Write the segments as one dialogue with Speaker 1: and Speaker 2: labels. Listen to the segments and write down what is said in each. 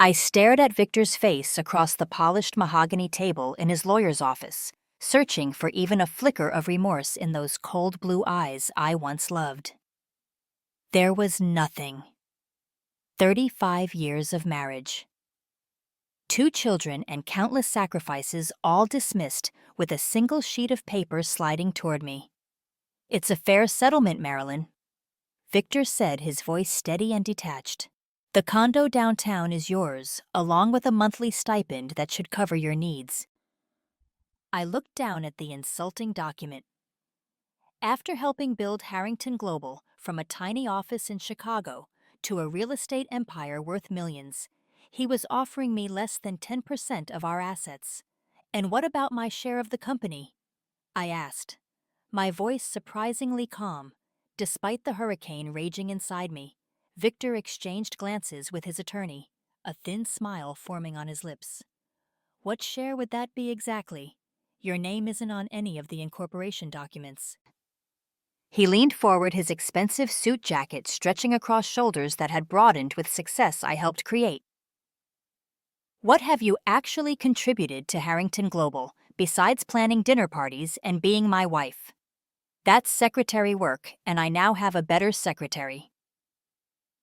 Speaker 1: I stared at Victor's face across the polished mahogany table in his lawyer's office, searching for even a flicker of remorse in those cold blue eyes I once loved. There was nothing. 35 years of marriage. 2 children and countless sacrifices all dismissed with a single sheet of paper sliding toward me. "It's a fair settlement, Marilyn," Victor said, his voice steady and detached. "The condo downtown is yours, along with a monthly stipend that should cover your needs." I looked down at the insulting document. After helping build Harrington Global from a tiny office in Chicago to a real estate empire worth millions, he was offering me less than 10% of our assets. "And what about my share of the company?" I asked, my voice surprisingly calm, despite the hurricane raging inside me. Victor exchanged glances with his attorney, a thin smile forming on his lips. "What share would that be exactly? Your name isn't on any of the incorporation documents." He leaned forward, his expensive suit jacket stretching across shoulders that had broadened with success I helped create. "What have you actually contributed to Harrington Global, besides planning dinner parties and being my wife?" "That's secretary work, and I now have a better secretary."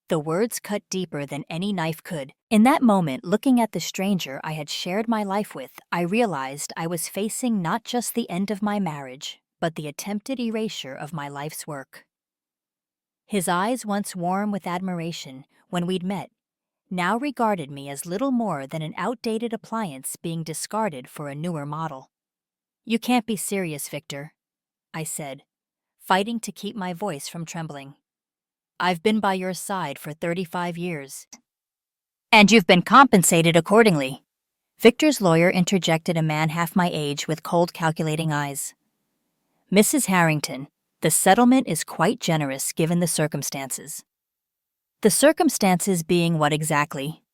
Speaker 1: The words cut deeper than any knife could. In that moment, looking at the stranger I had shared my life with, I realized I was facing not just the end of my marriage, but the attempted erasure of my life's work. His eyes, once warm with admiration when we'd met, now regarded me as little more than an outdated appliance being discarded for a newer model. "You can't be serious, Victor," I said, fighting to keep my voice from trembling. "I've been by your side for 35 years. And you've been compensated accordingly." Victor's lawyer interjected, a man half my age with cold, calculating eyes. "Mrs. Harrington, the settlement is quite generous given the circumstances." "The circumstances being what exactly?"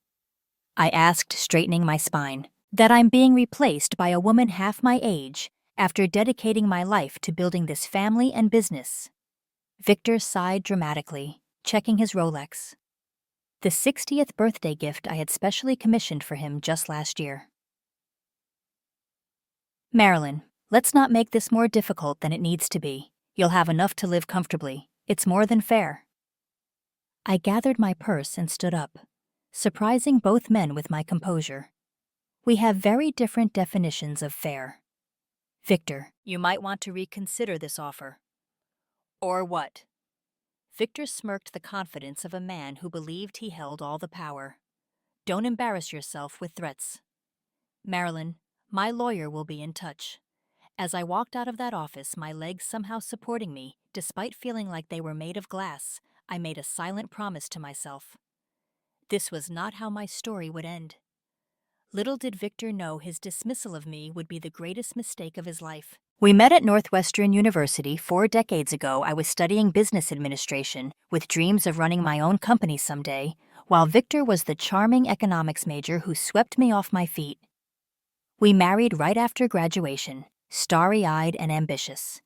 Speaker 1: I asked, straightening my spine. "That I'm being replaced by a woman half my age after dedicating my life to building this family and business." Victor sighed dramatically, checking his Rolex. The 60th birthday gift I had specially commissioned for him just last year. "Marilyn, let's not make this more difficult than it needs to be. You'll have enough to live comfortably. It's more than fair." I gathered my purse and stood up, surprising both men with my composure. We have very different definitions of fair. "Victor, you might want to reconsider this offer." "Or what?" Victor smirked, the confidence of a man who believed he held all the power. "Don't embarrass yourself with threats." "Marilyn, my lawyer will be in touch." As I walked out of that office, my legs somehow supporting me, despite feeling like they were made of glass, I made a silent promise to myself. This was not how my story would end. Little did Victor know his dismissal of me would be the greatest mistake of his life. We met at Northwestern University 4 decades ago. I was studying business administration, with dreams of running my own company someday, while Victor was the charming economics major who swept me off my feet. We married right after graduation, starry-eyed and ambitious.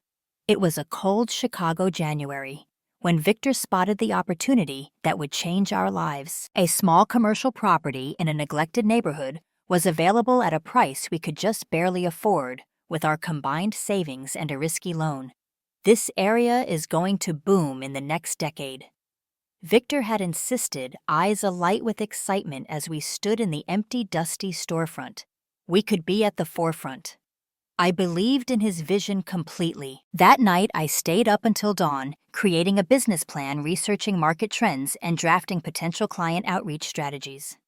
Speaker 1: It was a cold Chicago January, when Victor spotted the opportunity that would change our lives. A small commercial property in a neglected neighborhood was available at a price we could just barely afford with our combined savings and a risky loan. "This area is going to boom in the next decade." Victor had insisted, eyes alight with excitement as we stood in the empty, dusty storefront. We could be at the forefront. I believed in his vision completely. That night, I stayed up until dawn, creating a business plan, researching market trends, and drafting potential client outreach strategies.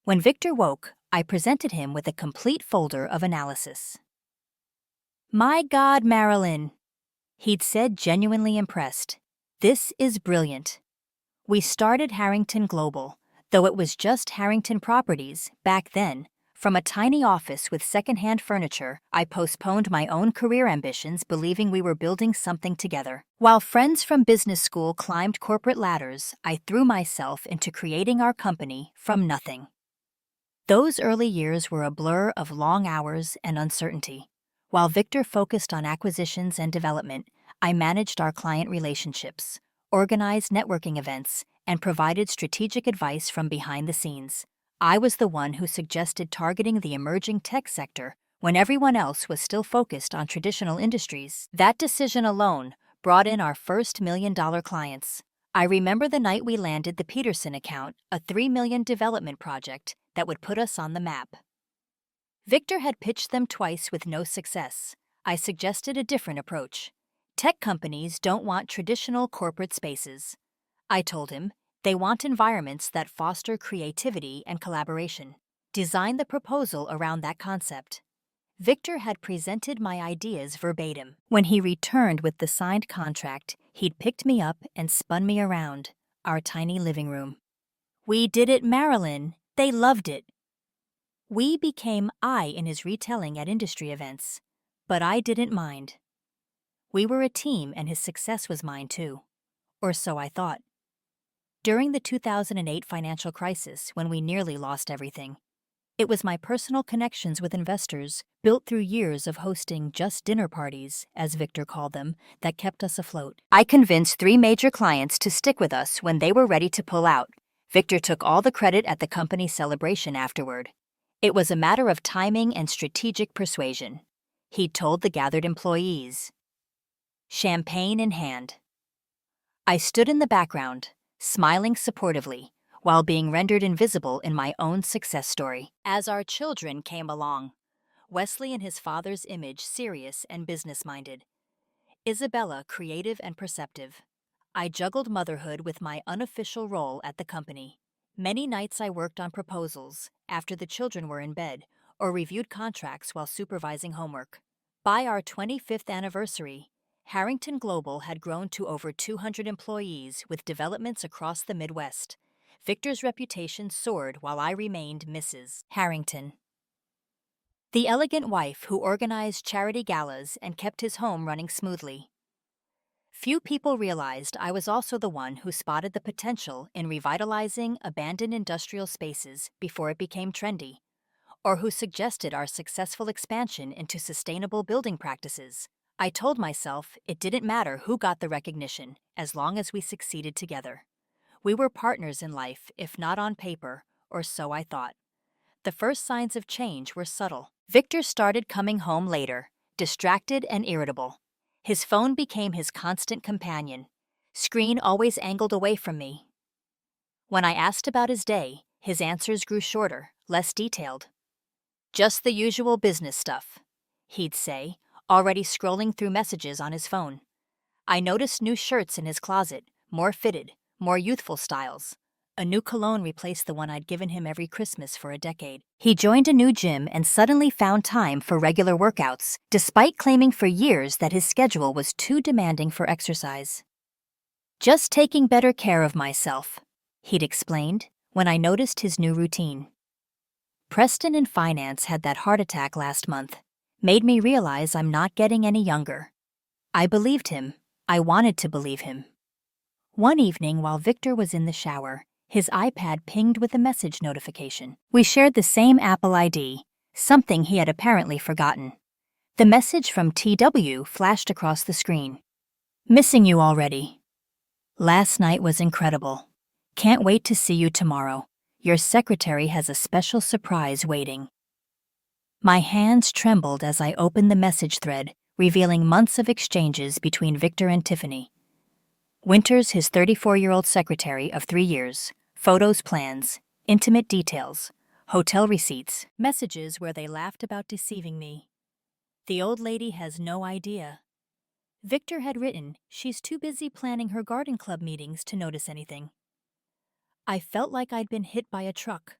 Speaker 1: When Victor woke, I presented him with a complete folder of analysis. "My God, Marilyn," he'd said, genuinely impressed. "This is brilliant." We started Harrington Global, though it was just Harrington Properties back then. From a tiny office with secondhand furniture, I postponed my own career ambitions, believing we were building something together. While friends from business school climbed corporate ladders, I threw myself into creating our company from nothing. Those early years were a blur of long hours and uncertainty. While Victor focused on acquisitions and development, I managed our client relationships, organized networking events, and provided strategic advice from behind the scenes. I was the one who suggested targeting the emerging tech sector when everyone else was still focused on traditional industries. That decision alone brought in our first million-dollar clients. I remember the night we landed the Peterson account, a $3 million development project that would put us on the map. Victor had pitched them twice with no success. I suggested a different approach. Tech companies don't want traditional corporate spaces. I told him they want environments that foster creativity and collaboration. Design the proposal around that concept. Victor had presented my ideas verbatim. When he returned with the signed contract, he'd picked me up and spun me around our tiny living room. "We did it, Marilyn. They loved it." We became I in his retelling at industry events, but I didn't mind. We were a team and his success was mine too. Or so I thought. During the 2008 financial crisis, when we nearly lost everything, it was my personal connections with investors, built through years of hosting just dinner parties, as Victor called them, that kept us afloat. I convinced 3 major clients to stick with us when they were ready to pull out. Victor took all the credit at the company celebration afterward. It was a matter of timing and strategic persuasion. He told the gathered employees. Champagne in hand. I stood in the background, smiling supportively, while being rendered invisible in my own success story. As our children came along, Wesley in his father's image serious and business-minded, Isabella creative and perceptive. I juggled motherhood with my unofficial role at the company. Many nights I worked on proposals after the children were in bed or reviewed contracts while supervising homework. By our 25th anniversary, Harrington Global had grown to over 200 employees with developments across the Midwest. Victor's reputation soared while I remained Mrs. Harrington, the elegant wife who organized charity galas and kept his home running smoothly. Few people realized I was also the one who spotted the potential in revitalizing abandoned industrial spaces before it became trendy, or who suggested our successful expansion into sustainable building practices. I told myself it didn't matter who got the recognition as long as we succeeded together. We were partners in life, if not on paper, or so I thought. The first signs of change were subtle. Victor started coming home later, distracted and irritable. His phone became his constant companion, screen always angled away from me. When I asked about his day, his answers grew shorter, less detailed. "Just the usual business stuff," he'd say, already scrolling through messages on his phone. I noticed new shirts in his closet, more fitted, more youthful styles. A new cologne replaced the one I'd given him every Christmas for a decade. He joined a new gym and suddenly found time for regular workouts, despite claiming for years that his schedule was too demanding for exercise. "Just taking better care of myself," he'd explained when I noticed his new routine. Preston in finance had that heart attack last month. Made me realize I'm not getting any younger. I believed him. I wanted to believe him. One evening while Victor was in the shower, his iPad pinged with a message notification. We shared the same Apple ID, something he had apparently forgotten. The message from TW flashed across the screen. "Missing you already. Last night was incredible. Can't wait to see you tomorrow. Your secretary has a special surprise waiting." My hands trembled as I opened the message thread, revealing months of exchanges between Victor and Tiffany. Winters, his 34-year-old secretary of 3 years, photos, plans, intimate details, hotel receipts, messages where they laughed about deceiving me. "The old lady has no idea." Victor had written, "She's too busy planning her garden club meetings to notice anything." I felt like I'd been hit by a truck.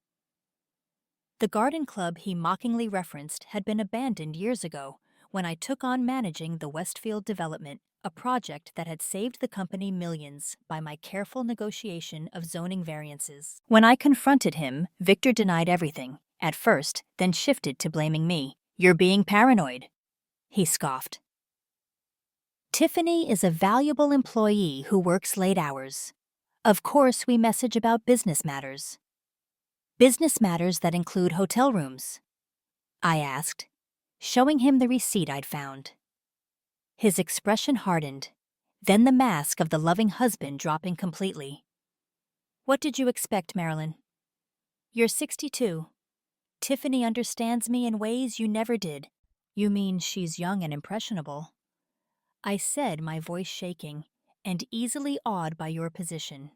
Speaker 1: The garden club he mockingly referenced had been abandoned years ago when I took on managing the Westfield development, a project that had saved the company millions by my careful negotiation of zoning variances. When I confronted him, Victor denied everything, at first, then shifted to blaming me. "You're being paranoid," he scoffed. "Tiffany is a valuable employee who works late hours. Of course, we message about business matters." "Business matters that include hotel rooms?" I asked, showing him the receipt I'd found. His expression hardened, then the mask of the loving husband dropping completely. "What did you expect, Marilyn? You're 62. Tiffany understands me in ways you never did. You mean she's young and impressionable? I said, my voice shaking, and easily awed by your position.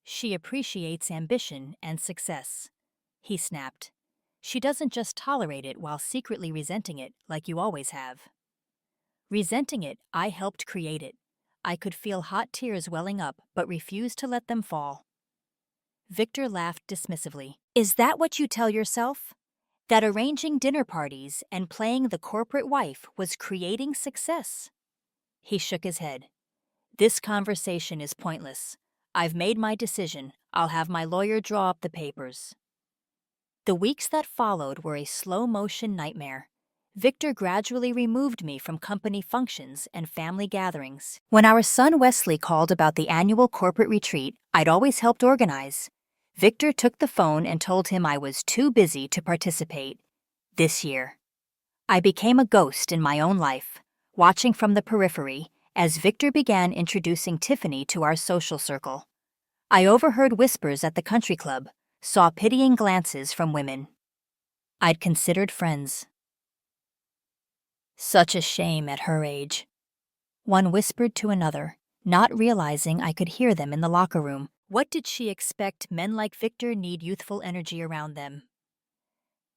Speaker 1: She appreciates ambition and success, he snapped. She doesn't just tolerate it while secretly resenting it like you always have. Resenting it, I helped create it. I could feel hot tears welling up but refused to let them fall. Victor laughed dismissively. Is that what you tell yourself? That arranging dinner parties and playing the corporate wife was creating success? He shook his head. This conversation is pointless. I've made my decision. I'll have my lawyer draw up the papers. The weeks that followed were a slow-motion nightmare. Victor gradually removed me from company functions and family gatherings. When our son Wesley called about the annual corporate retreat I'd always helped organize, Victor took the phone and told him I was too busy to participate this year. I became a ghost in my own life, watching from the periphery as Victor began introducing Tiffany to our social circle. I overheard whispers at the country club, saw pitying glances from women I'd considered friends. Such a shame at her age. One whispered to another, not realizing I could hear them in the locker room. What did she expect men like Victor need youthful energy around them?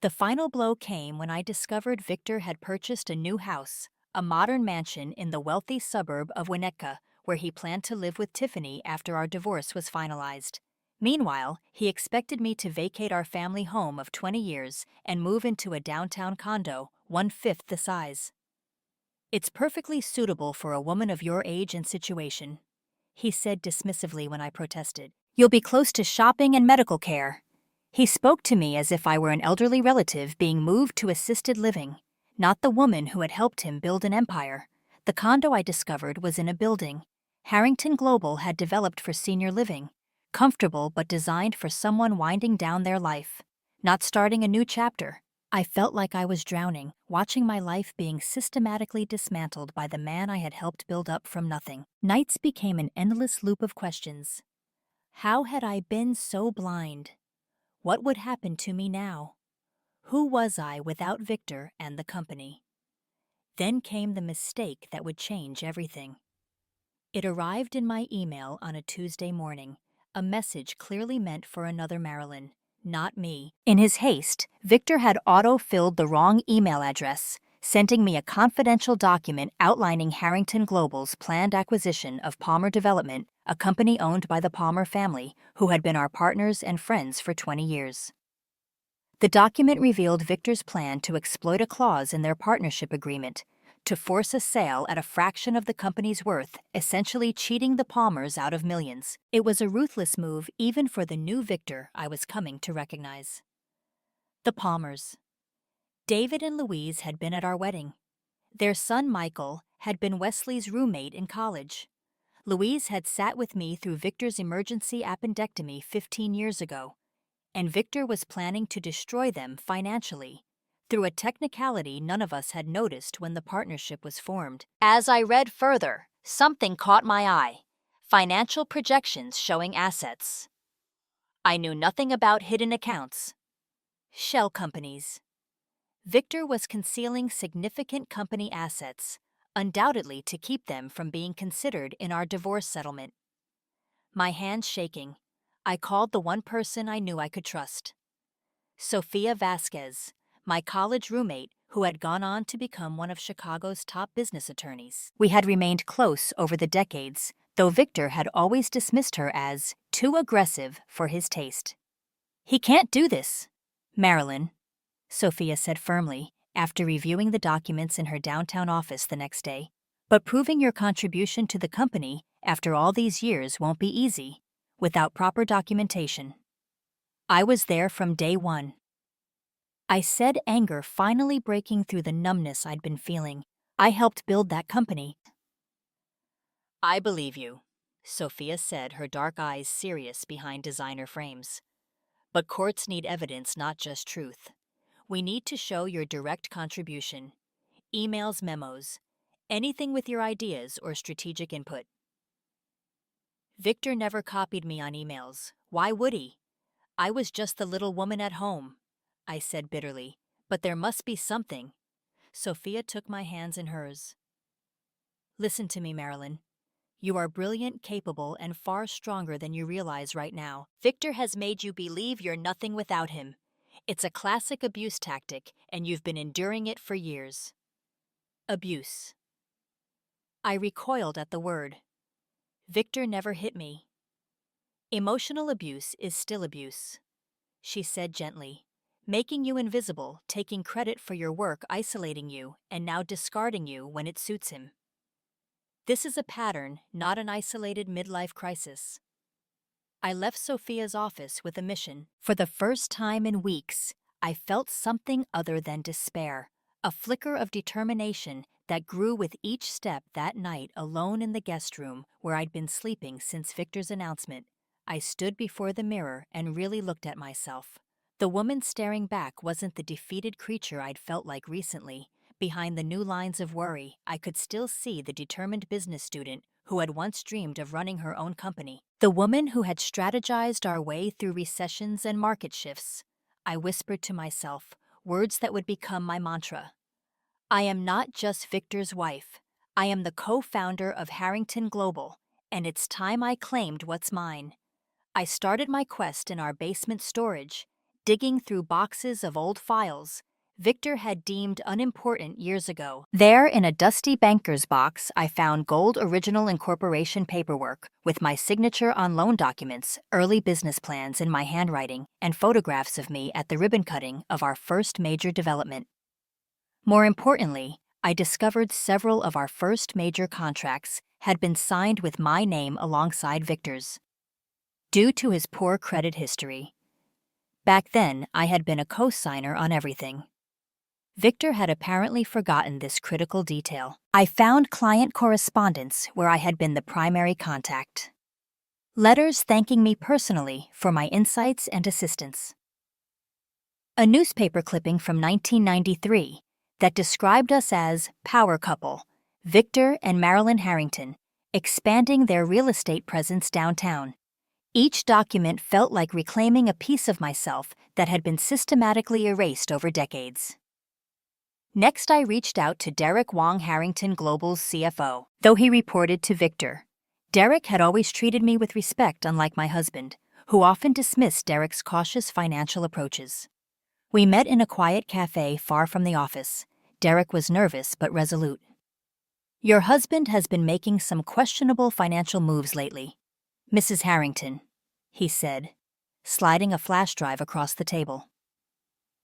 Speaker 1: The final blow came when I discovered Victor had purchased a new house, a modern mansion in the wealthy suburb of Winnetka, where he planned to live with Tiffany after our divorce was finalized. Meanwhile, he expected me to vacate our family home of 20 years and move into a downtown condo, 1/5 the size. It's perfectly suitable for a woman of your age and situation, he said dismissively when I protested. You'll be close to shopping and medical care. He spoke to me as if I were an elderly relative being moved to assisted living, not the woman who had helped him build an empire. The condo I discovered was in a building Harrington Global had developed for senior living, comfortable but designed for someone winding down their life, not starting a new chapter. I felt like I was drowning, watching my life being systematically dismantled by the man I had helped build up from nothing. Nights became an endless loop of questions. How had I been so blind? What would happen to me now? Who was I without Victor and the company? Then came the mistake that would change everything. It arrived in my email on a Tuesday morning, a message clearly meant for another Marilyn, not me. In his haste, Victor had auto-filled the wrong email address, sending me a confidential document outlining Harrington Global's planned acquisition of Palmer Development, a company owned by the Palmer family, who had been our partners and friends for 20 years. The document revealed Victor's plan to exploit a clause in their partnership agreement, to force a sale at a fraction of the company's worth, essentially cheating the Palmers out of millions. It was a ruthless move even for the new Victor I was coming to recognize. The Palmers. David and Louise had been at our wedding. Their son Michael had been Wesley's roommate in college. Louise had sat with me through Victor's emergency appendectomy 15 years ago, and Victor was planning to destroy them financially, through a technicality none of us had noticed when the partnership was formed. As I read further, something caught my eye: financial projections showing assets. I knew nothing about hidden accounts. Shell companies. Victor was concealing significant company assets, undoubtedly to keep them from being considered in our divorce settlement. My hands shaking, I called the one person I knew I could trust. Sophia Vasquez, my college roommate who had gone on to become one of Chicago's top business attorneys. We had remained close over the decades, though Victor had always dismissed her as too aggressive for his taste. He can't do this, Marilyn, Sophia said firmly, after reviewing the documents in her downtown office the next day. But proving your contribution to the company after all these years won't be easy, without proper documentation. I was there from day one. I said, anger finally breaking through the numbness I'd been feeling. I helped build that company. I believe you, Sophia said, her dark eyes serious behind designer frames. But courts need evidence, not just truth. We need to show your direct contribution. Emails, memos, anything with your ideas or strategic input. Victor never copied me on emails. Why would he? I was just the little woman at home, I said bitterly. But there must be something. Sophia took my hands in hers. Listen to me, Marilyn. You are brilliant, capable, and far stronger than you realize right now. Victor has made you believe you're nothing without him. It's a classic abuse tactic, and you've been enduring it for years. Abuse. I recoiled at the word. Victor never hit me. Emotional abuse is still abuse, she said gently. Making you invisible, taking credit for your work, isolating you, and now discarding you when it suits him. This is a pattern, not an isolated midlife crisis. I left Sophia's office with a mission. For the first time in weeks, I felt something other than despair, a flicker of determination that grew with each step that night alone in the guest room where I'd been sleeping since Victor's announcement. I stood before the mirror and really looked at myself. The woman staring back wasn't the defeated creature I'd felt like recently. Behind the new lines of worry, I could still see the determined business student who had once dreamed of running her own company. The woman who had strategized our way through recessions and market shifts. I whispered to myself, words that would become my mantra. I am not just Victor's wife. I am the co-founder of Harrington Global, and it's time I claimed what's mine. I started my quest in our basement storage, digging through boxes of old files Victor had deemed unimportant years ago. There, in a dusty banker's box, I found gold original incorporation paperwork with my signature on loan documents, early business plans in my handwriting, and photographs of me at the ribbon cutting of our first major development. More importantly, I discovered several of our first major contracts had been signed with my name alongside Victor's. Due to his poor credit history. Back then, I had been a co-signer on everything. Victor had apparently forgotten this critical detail. I found client correspondence where I had been the primary contact. Letters thanking me personally for my insights and assistance. A newspaper clipping from 1993 that described us as power couple, Victor and Marilyn Harrington, expanding their real estate presence downtown. Each document felt like reclaiming a piece of myself that had been systematically erased over decades. Next, I reached out to Derek Wong, Harrington Global's CFO. Though he reported to Victor, Derek had always treated me with respect, unlike my husband, who often dismissed Derek's cautious financial approaches. We met in a quiet cafe far from the office. Derek was nervous but resolute. Your husband has been making some questionable financial moves lately, Mrs. Harrington, he said, sliding a flash drive across the table.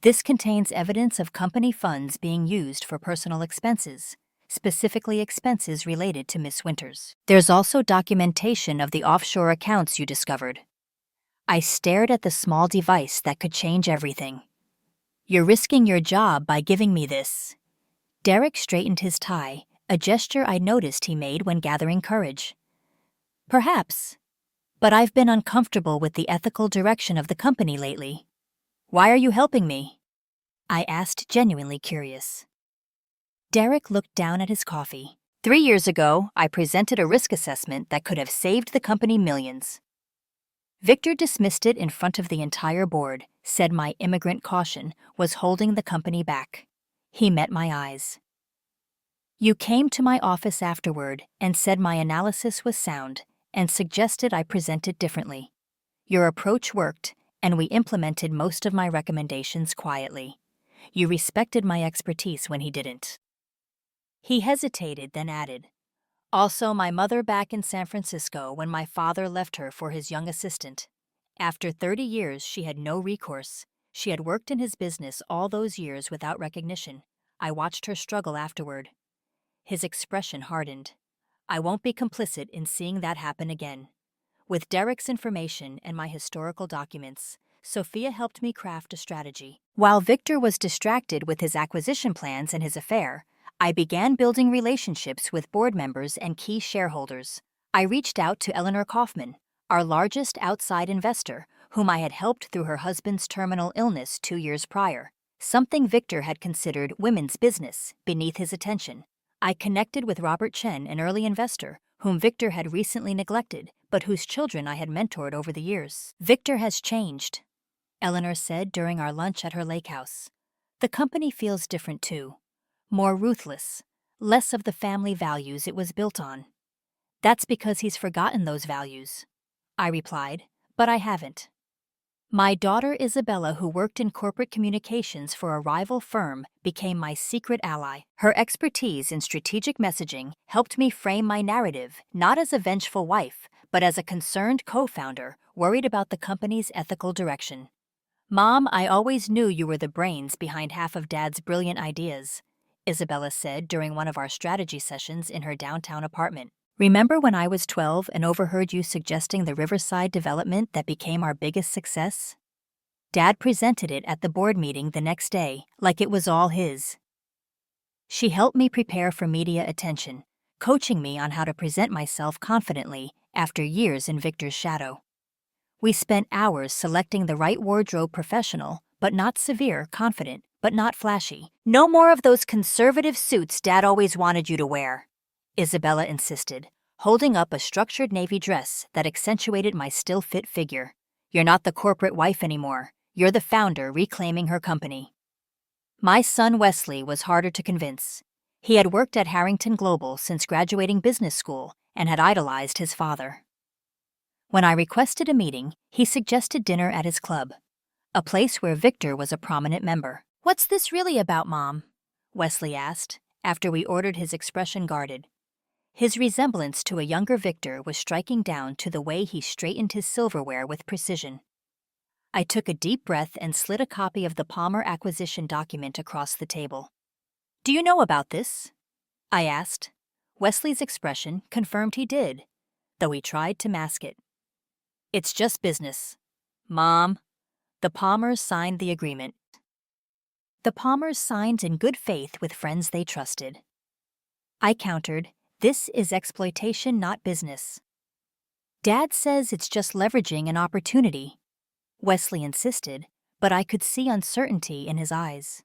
Speaker 1: This contains evidence of company funds being used for personal expenses, specifically expenses related to Miss Winters. There's also documentation of the offshore accounts you discovered. I stared at the small device that could change everything. You're risking your job by giving me this. Derek straightened his tie, a gesture I noticed he made when gathering courage. Perhaps, but I've been uncomfortable with the ethical direction of the company lately. Why are you helping me? I asked, genuinely curious. Derek looked down at his coffee. 3 years ago, I presented a risk assessment that could have saved the company millions. Victor dismissed it in front of the entire board, said my immigrant caution was holding the company back. He met my eyes. You came to my office afterward and said my analysis was sound and suggested I present it differently. Your approach worked, and we implemented most of my recommendations quietly. You respected my expertise when he didn't. He hesitated, then added, also my mother back in San Francisco when my father left her for his young assistant. After 30 years, she had no recourse. She had worked in his business all those years without recognition. I watched her struggle afterward. His expression hardened. I won't be complicit in seeing that happen again. With Derek's information and my historical documents, Sophia helped me craft a strategy. While Victor was distracted with his acquisition plans and his affair, I began building relationships with board members and key shareholders. I reached out to Eleanor Kaufman, our largest outside investor, whom I had helped through her husband's terminal illness 2 years prior, something Victor had considered women's business beneath his attention. I connected with Robert Chen, an early investor, whom Victor had recently neglected, but whose children I had mentored over the years. Victor has changed, Eleanor said during our lunch at her lake house. The company feels different too. More ruthless, less of the family values it was built on. That's because he's forgotten those values, I replied, but I haven't. My daughter Isabella, who worked in corporate communications for a rival firm, became my secret ally. Her expertise in strategic messaging helped me frame my narrative not as a vengeful wife, but as a concerned co-founder worried about the company's ethical direction. Mom, I always knew you were the brains behind half of Dad's brilliant ideas, Isabella said during one of our strategy sessions in her downtown apartment. Remember when I was 12 and overheard you suggesting the Riverside development that became our biggest success? Dad presented it at the board meeting the next day, like it was all his. She helped me prepare for media attention, coaching me on how to present myself confidently after years in Victor's shadow. We spent hours selecting the right wardrobe, professional, but not severe, confident, but not flashy. No more of those conservative suits Dad always wanted you to wear, Isabella insisted, holding up a structured navy dress that accentuated my still-fit figure. You're not the corporate wife anymore. You're the founder reclaiming her company. My son Wesley was harder to convince. He had worked at Harrington Global since graduating business school and had idolized his father. When I requested a meeting, he suggested dinner at his club, a place where Victor was a prominent member. What's this really about, Mom? Wesley asked, after we ordered, his expression guarded. His resemblance to a younger Victor was striking down to the way he straightened his silverware with precision. I took a deep breath and slid a copy of the Palmer acquisition document across the table. Do you know about this? I asked. Wesley's expression confirmed he did, though he tried to mask it. It's just business. Mom, the Palmers signed the agreement. The Palmers signed in good faith with friends they trusted. I countered, this is exploitation, not business. Dad says it's just leveraging an opportunity, Wesley insisted, but I could see uncertainty in his eyes.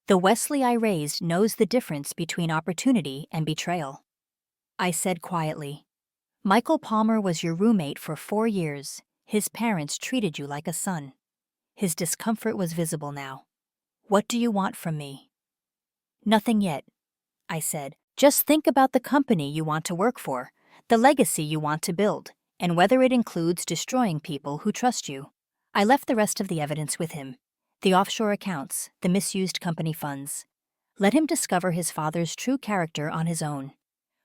Speaker 1: The Wesley I raised knows the difference between opportunity and betrayal. I said quietly, Michael Palmer was your roommate for 4 years. His parents treated you like a son. His discomfort was visible now. What do you want from me? Nothing yet, I said. Just think about the company you want to work for, the legacy you want to build, and whether it includes destroying people who trust you. I left the rest of the evidence with him. The offshore accounts, the misused company funds. Let him discover his father's true character on his own.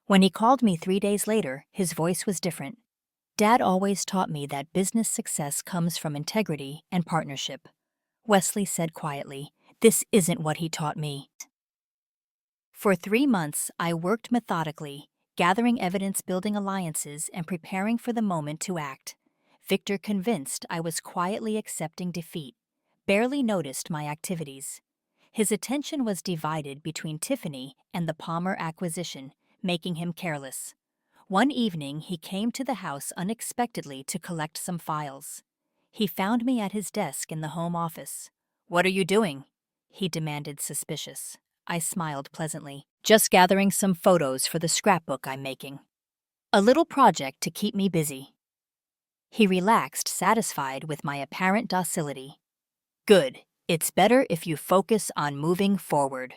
Speaker 1: When he called me 3 days later, his voice was different. Dad always taught me that business success comes from integrity and partnership. Wesley said quietly, this isn't what he taught me. For 3 months, I worked methodically, gathering evidence, building alliances, and preparing for the moment to act. Victor, convinced I was quietly accepting defeat, barely noticed my activities. His attention was divided between Tiffany and the Palmer acquisition, making him careless. One evening, he came to the house unexpectedly to collect some files. He found me at his desk in the home office. What are you doing? He demanded, suspicious. I smiled pleasantly. Just gathering some photos for the scrapbook I'm making. A little project to keep me busy. He relaxed, satisfied with my apparent docility. Good. It's better if you focus on moving forward.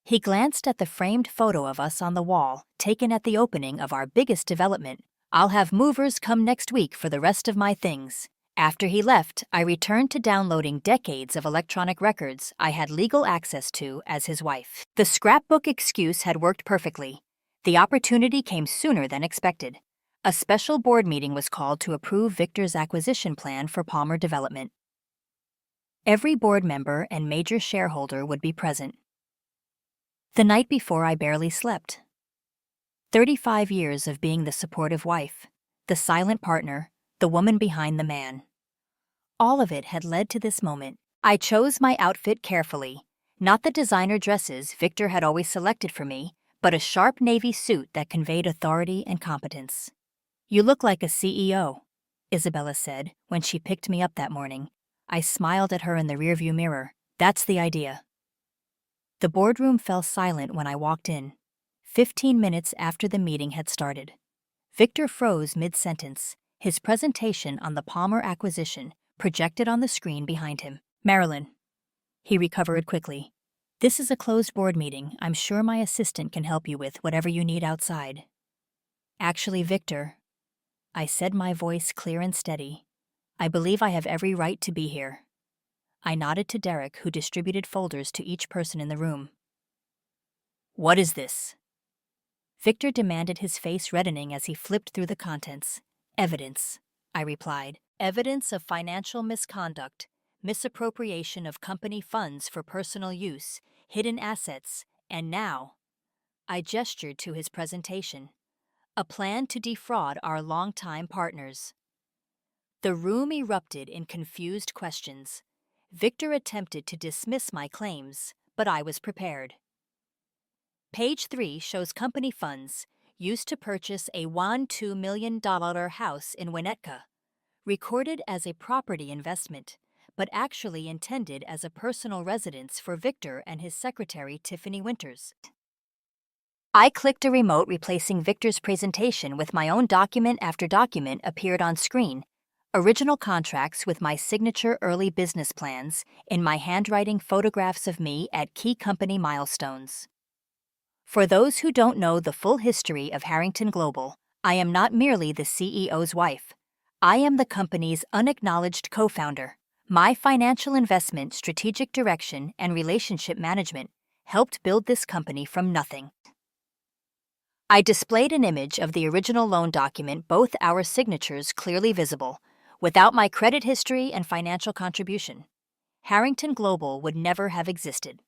Speaker 1: He glanced at the framed photo of us on the wall, taken at the opening of our biggest development. I'll have movers come next week for the rest of my things. After he left, I returned to downloading decades of electronic records I had legal access to as his wife. The scrapbook excuse had worked perfectly. The opportunity came sooner than expected. A special board meeting was called to approve Victor's acquisition plan for Palmer Development. Every board member and major shareholder would be present. The night before, I barely slept. 35 years of being the supportive wife, the silent partner, the woman behind the man. All of it had led to this moment. I chose my outfit carefully, not the designer dresses Victor had always selected for me, but a sharp navy suit that conveyed authority and competence. You look like a CEO, Isabella said when she picked me up that morning. I smiled at her in the rearview mirror. That's the idea. The boardroom fell silent when I walked in, 15 minutes after the meeting had started. Victor froze mid-sentence, his presentation on the Palmer acquisition projected on the screen behind him. Marilyn. He recovered quickly. This is a closed board meeting. I'm sure my assistant can help you with whatever you need outside. Actually, Victor, I said, my voice clear and steady, I believe I have every right to be here. I nodded to Derek, who distributed folders to each person in the room. What is this? Victor demanded, his face reddening as he flipped through the contents. Evidence, I replied. Evidence of financial misconduct, misappropriation of company funds for personal use, hidden assets, and now, I gestured to his presentation, a plan to defraud our longtime partners. The room erupted in confused questions. Victor attempted to dismiss my claims, but I was prepared. Page 3 shows company funds used to purchase a $1.2 million house in Winnetka, recorded as a property investment, but actually intended as a personal residence for Victor and his secretary, Tiffany Winters. I clicked a remote, replacing Victor's presentation with my own. Document after document appeared on screen. Original contracts with my signature, early business plans, in my handwriting, photographs of me at key company milestones. For those who don't know the full history of Harrington Global, I am not merely the CEO's wife. I am the company's unacknowledged co-founder. My financial investment, strategic direction, and relationship management helped build this company from nothing. I displayed an image of the original loan document, both our signatures clearly visible. Without my credit history and financial contribution, Harrington Global would never have existed.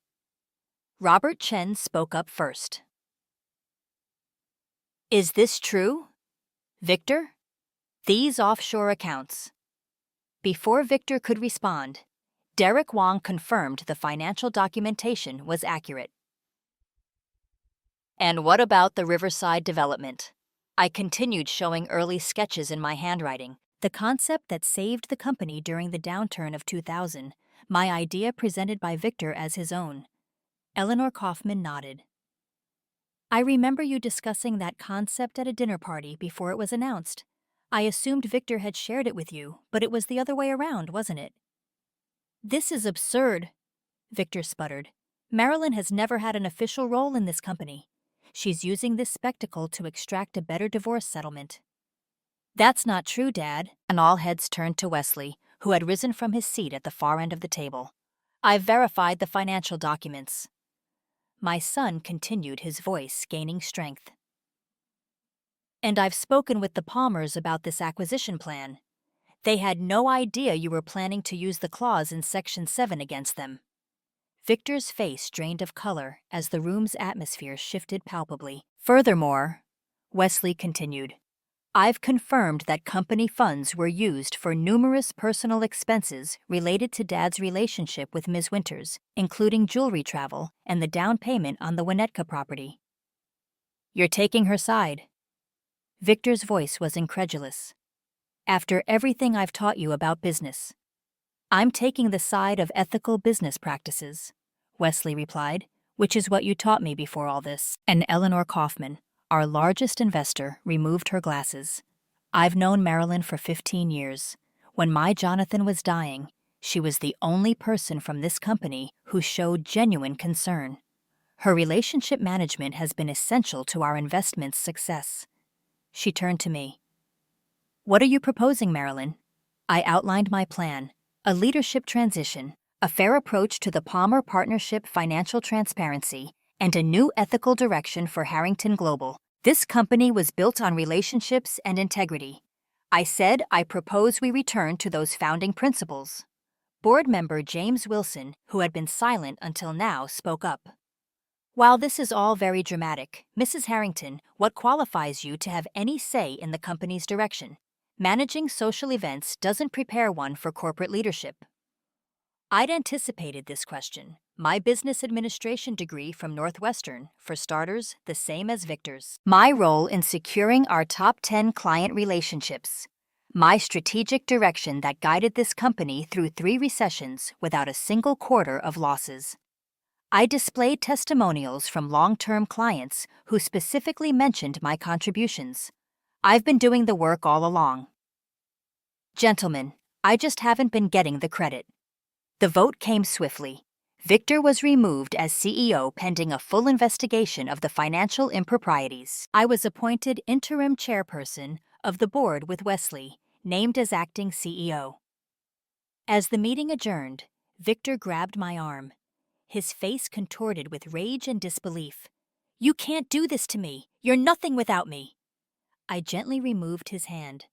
Speaker 1: Robert Chen spoke up first. Is this true, Victor? These offshore accounts. Before Victor could respond, Derek Wong confirmed the financial documentation was accurate. And what about the Riverside development? I continued, showing early sketches in my handwriting, the concept that saved the company during the downturn of 2000, my idea presented by Victor as his own. Eleanor Kaufman nodded. I remember you discussing that concept at a dinner party before it was announced. I assumed Victor had shared it with you, but it was the other way around, wasn't it? This is absurd, Victor sputtered. Marilyn has never had an official role in this company. She's using this spectacle to extract a better divorce settlement. That's not true, Dad, and all heads turned to Wesley, who had risen from his seat at the far end of the table. I've verified the financial documents. My son continued, his voice gaining strength. And I've spoken with the Palmers about this acquisition plan. They had no idea you were planning to use the clause in Section 7 against them. Victor's face drained of color as the room's atmosphere shifted palpably. Furthermore, Wesley continued, I've confirmed that company funds were used for numerous personal expenses related to Dad's relationship with Ms. Winters, including jewelry travel and the down payment on the Winnetka property. You're taking her side. Victor's voice was incredulous. After everything I've taught you about business, I'm taking the side of ethical business practices, Wesley replied, which is what you taught me before all this. And Eleanor Kaufman, our largest investor, removed her glasses. I've known Marilyn for 15 years. When my Jonathan was dying, she was the only person from this company who showed genuine concern. Her relationship management has been essential to our investment's success. She turned to me. What are you proposing, Marilyn? I outlined my plan, a leadership transition, a fair approach to the Palmer Partnership, financial transparency, and a new ethical direction for Harrington Global. This company was built on relationships and integrity. I said I propose we return to those founding principles. Board member James Wilson, who had been silent until now, spoke up. While this is all very dramatic, Mrs. Harrington, what qualifies you to have any say in the company's direction? Managing social events doesn't prepare one for corporate leadership. I'd anticipated this question. My business administration degree from Northwestern, for starters, the same as Victor's. My role in securing our top 10 client relationships. My strategic direction that guided this company through 3 recessions without a single quarter of losses. I displayed testimonials from long-term clients who specifically mentioned my contributions. I've been doing the work all along. Gentlemen, I just haven't been getting the credit." The vote came swiftly. Victor was removed as CEO pending a full investigation of the financial improprieties. I was appointed interim chairperson of the board with Wesley, named as acting CEO. As the meeting adjourned, Victor grabbed my arm, his face contorted with rage and disbelief. "You can't do this to me. You're nothing without me." I gently removed his hand.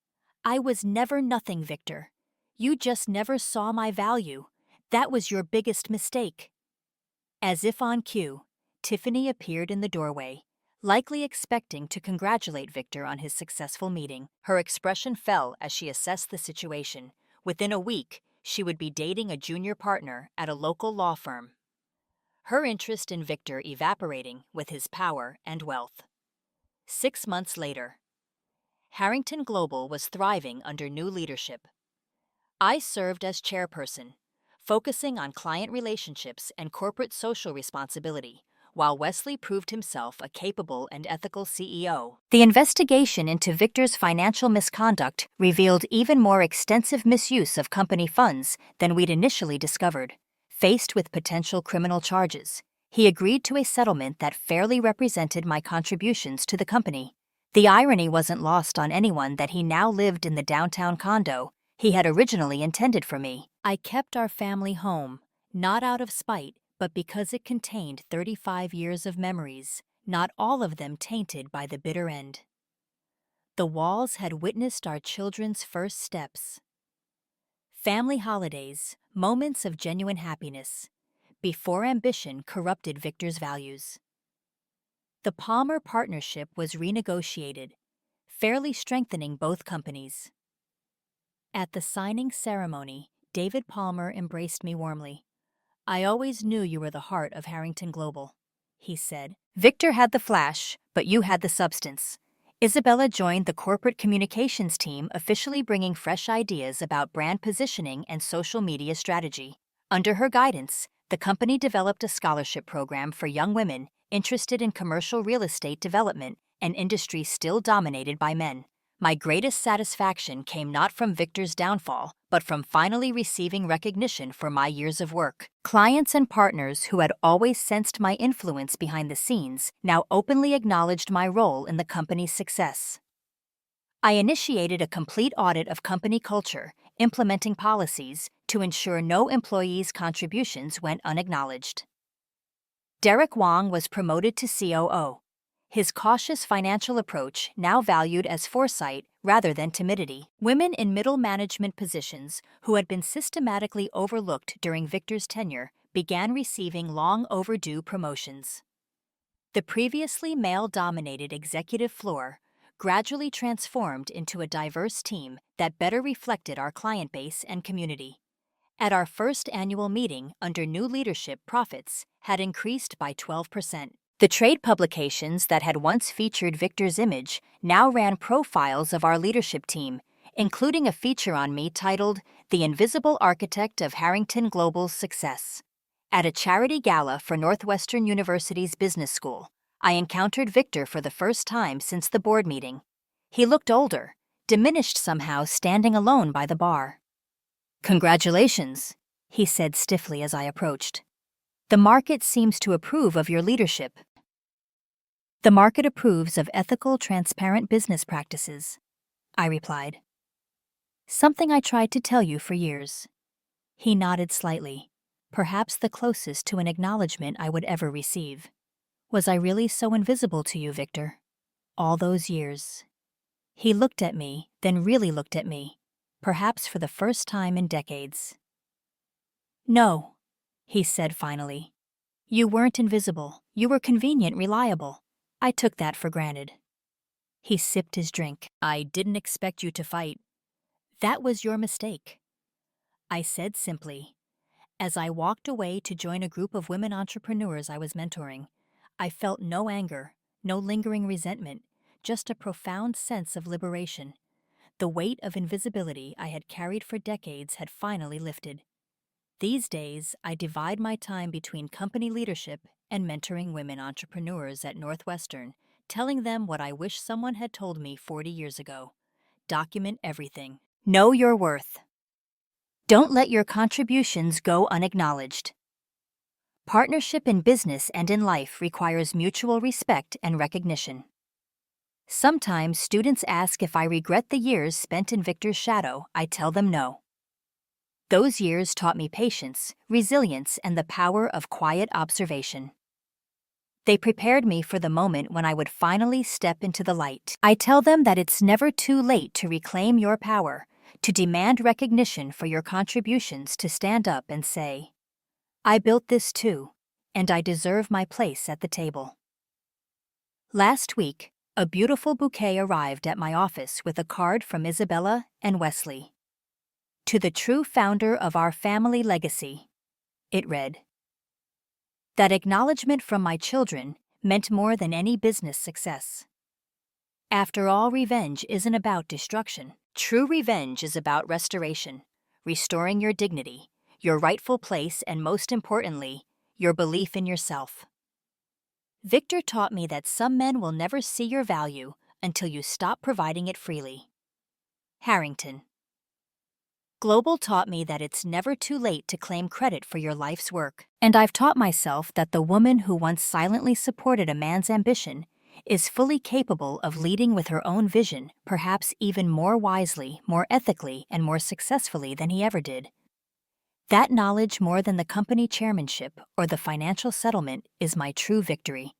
Speaker 1: "I was never nothing, Victor. You just never saw my value. That was your biggest mistake." As if on cue, Tiffany appeared in the doorway, likely expecting to congratulate Victor on his successful meeting. Her expression fell as she assessed the situation. Within a week, she would be dating a junior partner at a local law firm, her interest in Victor evaporating with his power and wealth. 6 months later, Harrington Global was thriving under new leadership. I served as chairperson, focusing on client relationships and corporate social responsibility, while Wesley proved himself a capable and ethical CEO. The investigation into Victor's financial misconduct revealed even more extensive misuse of company funds than we'd initially discovered. Faced with potential criminal charges, he agreed to a settlement that fairly represented my contributions to the company. The irony wasn't lost on anyone that he now lived in the downtown condo he had originally intended for me. I kept our family home, not out of spite, but because it contained 35 years of memories, not all of them tainted by the bitter end. The walls had witnessed our children's first steps. Family holidays, moments of genuine happiness, before ambition corrupted Victor's values. The Palmer partnership was renegotiated, fairly strengthening both companies. At the signing ceremony, David Palmer embraced me warmly. "I always knew you were the heart of Harrington Global," he said. "Victor had the flash, but you had the substance." Isabella joined the corporate communications team, officially bringing fresh ideas about brand positioning and social media strategy. Under her guidance, the company developed a scholarship program for young women interested in commercial real estate development, an industry still dominated by men. My greatest satisfaction came not from Victor's downfall, but from finally receiving recognition for my years of work. Clients and partners who had always sensed my influence behind the scenes now openly acknowledged my role in the company's success. I initiated a complete audit of company culture, implementing policies to ensure no employee's contributions went unacknowledged. Derek Wong was promoted to COO. His cautious financial approach now valued as foresight rather than timidity. Women in middle management positions who had been systematically overlooked during Victor's tenure began receiving long overdue promotions. The previously male-dominated executive floor gradually transformed into a diverse team that better reflected our client base and community. At our first annual meeting under new leadership, profits had increased by 12%. The trade publications that had once featured Victor's image now ran profiles of our leadership team, including a feature on me titled "The Invisible Architect of Harrington Global's Success." At a charity gala for Northwestern University's Business School, I encountered Victor for the first time since the board meeting. He looked older, diminished somehow, standing alone by the bar. "Congratulations," he said stiffly as I approached. "The market seems to approve of your leadership." "The market approves of ethical, transparent business practices," I replied. "Something I tried to tell you for years." He nodded slightly, perhaps the closest to an acknowledgement I would ever receive. "Was I really so invisible to you, Victor? All those years?" He looked at me, then really looked at me, perhaps for the first time in decades. "No," he said finally. "You weren't invisible. You were convenient, reliable. I took that for granted." He sipped his drink. "I didn't expect you to fight. That was your mistake," I said simply. As I walked away to join a group of women entrepreneurs I was mentoring, I felt no anger, no lingering resentment, just a profound sense of liberation. The weight of invisibility I had carried for decades had finally lifted. These days, I divide my time between company leadership and mentoring women entrepreneurs at Northwestern, telling them what I wish someone had told me 40 years ago. Document everything. Know your worth. Don't let your contributions go unacknowledged. Partnership in business and in life requires mutual respect and recognition. Sometimes students ask if I regret the years spent in Victor's shadow. I tell them no. Those years taught me patience, resilience, and the power of quiet observation. They prepared me for the moment when I would finally step into the light. I tell them that it's never too late to reclaim your power, to demand recognition for your contributions, to stand up and say, I built this too, and I deserve my place at the table. Last week, a beautiful bouquet arrived at my office with a card from Isabella and Wesley. To the true founder of our family legacy, it read. That acknowledgement from my children meant more than any business success. After all, revenge isn't about destruction. True revenge is about restoration, restoring your dignity, your rightful place, and most importantly, your belief in yourself. Victor taught me that some men will never see your value until you stop providing it freely. Harrington. Global taught me that it's never too late to claim credit for your life's work. And I've taught myself that the woman who once silently supported a man's ambition is fully capable of leading with her own vision, perhaps even more wisely, more ethically, and more successfully than he ever did. That knowledge, more than the company chairmanship or the financial settlement, is my true victory.